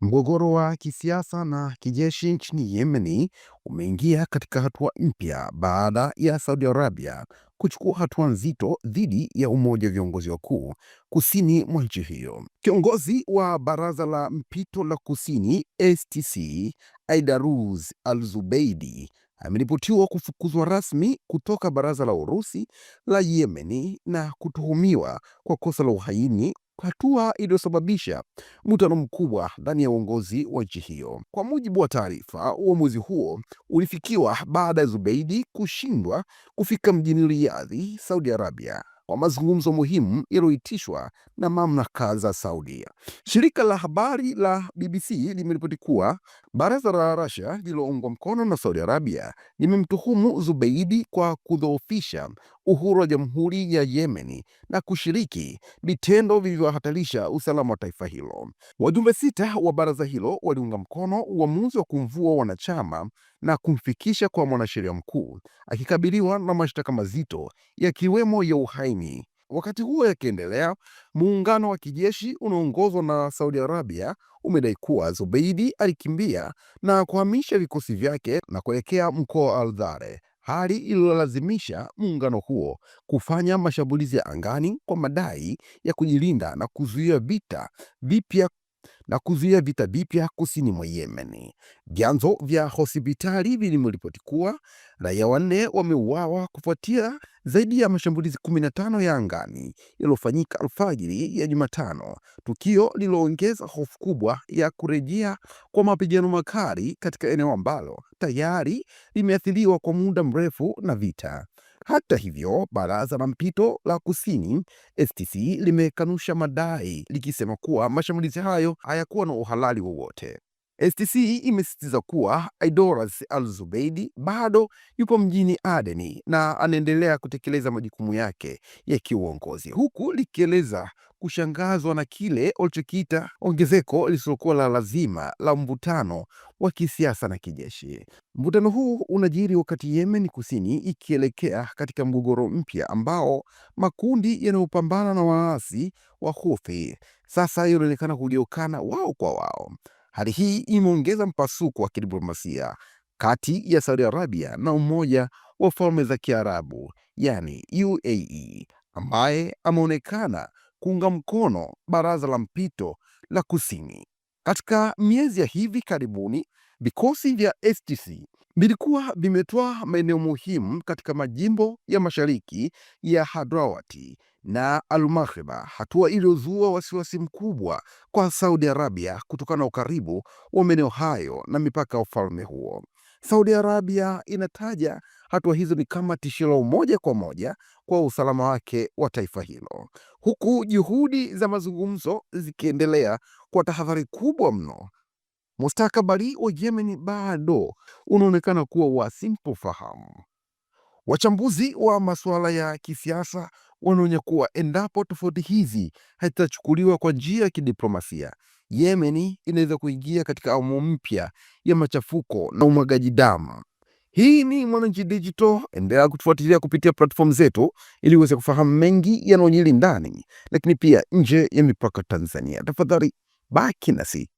Mgogoro wa kisiasa na kijeshi nchini Yemen umeingia katika hatua mpya baada ya Saudi Arabia kuchukua hatua nzito dhidi ya umoja wa viongozi wakuu kusini mwa nchi hiyo. Kiongozi wa Baraza la Mpito la Kusini STC, Aidarus Al-Zubeidi, ameripotiwa kufukuzwa rasmi kutoka Baraza la Urusi la Yemen na kutuhumiwa kwa kosa la uhaini, hatua iliyosababisha mvutano mkubwa ndani ya uongozi wa nchi hiyo. Kwa mujibu wa taarifa, uamuzi huo ulifikiwa baada ya Zubeidi kushindwa kufika mjini Riyadh, Saudi Arabia, kwa mazungumzo muhimu yaliyoitishwa na mamlaka za Saudi. Shirika la habari la BBC limeripoti kuwa baraza la Russia lililoungwa mkono na Saudi Arabia limemtuhumu Zubeidi kwa kudhoofisha uhuru wa Jamhuri ya Yemen na kushiriki vitendo vilivyohatarisha usalama wa taifa hilo. Wajumbe 6 wa baraza hilo waliunga mkono uamuzi wa kumvua wanachama na kumfikisha kwa mwanasheria mkuu, akikabiliwa na mashtaka mazito yakiwemo ya uhaini. Wakati huo yakiendelea, muungano wa kijeshi unaoongozwa na Saudi Arabia umedai kuwa Zubeidi alikimbia na kuhamisha vikosi vyake na kuelekea mkoa wa Al-Dhare, hali iliyolazimisha muungano huo kufanya mashambulizi ya angani kwa madai ya kujilinda na kuzuia vita vipya kusini mwa Yemen. Vyanzo vya hospitali vimeripoti kuwa raia 4 wameuawa kufuatia zaidi ya mashambulizi 15 ya angani yaliyofanyika alfajiri ya Jumatano, tukio lililoongeza hofu kubwa ya kurejea kwa mapigano makali katika eneo ambalo tayari limeathiriwa kwa muda mrefu na vita. Hata hivyo, Baraza la Mpito la Kusini STC limekanusha madai likisema kuwa mashambulizi hayo hayakuwa na uhalali wowote. STC imesisitiza kuwa Aidarus Al-Zubeidi bado yupo mjini Aden na anaendelea kutekeleza majukumu yake ya kiuongozi, huku likieleza kushangazwa na kile walichokiita ongezeko lisilokuwa la lazima la mvutano wa kisiasa na kijeshi. Mvutano huu unajiri wakati Yemen Kusini ikielekea katika mgogoro mpya ambao makundi yanayopambana na waasi wa Houthi sasa yanaonekana kugeukana wao kwa wao. Hali hii imeongeza mpasuko wa kidiplomasia kati ya Saudi Arabia na Umoja wa Falme za Kiarabu, yani UAE, ambaye ameonekana kuunga mkono Baraza la Mpito la Kusini. Katika miezi ya hivi karibuni, vikosi vya STC vilikuwa vimetoa maeneo muhimu katika majimbo ya mashariki ya Hadrawati na Al-Maghriba, hatua iliyozua wasiwasi mkubwa kwa Saudi Arabia kutokana na ukaribu wa maeneo hayo na mipaka ya ufalme huo. Saudi Arabia inataja hatua hizo ni kama tishio la moja kwa moja kwa usalama wake wa taifa hilo, huku juhudi za mazungumzo zikiendelea kwa tahadhari kubwa mno. Mustakabali wa Yemen bado unaonekana kuwa wa sintofahamu. Wachambuzi wa masuala ya kisiasa wanaonya kuwa endapo tofauti hizi hazitachukuliwa kwa njia ya kidiplomasia, Yemen inaweza kuingia katika awamu mpya ya machafuko na umwagaji damu. Hii ni Mwananchi Digital, endelea kutufuatilia kupitia platform zetu ili uweze kufahamu mengi yanayojiri ndani lakini pia nje ya mipaka Tanzania. Tafadhali baki nasi.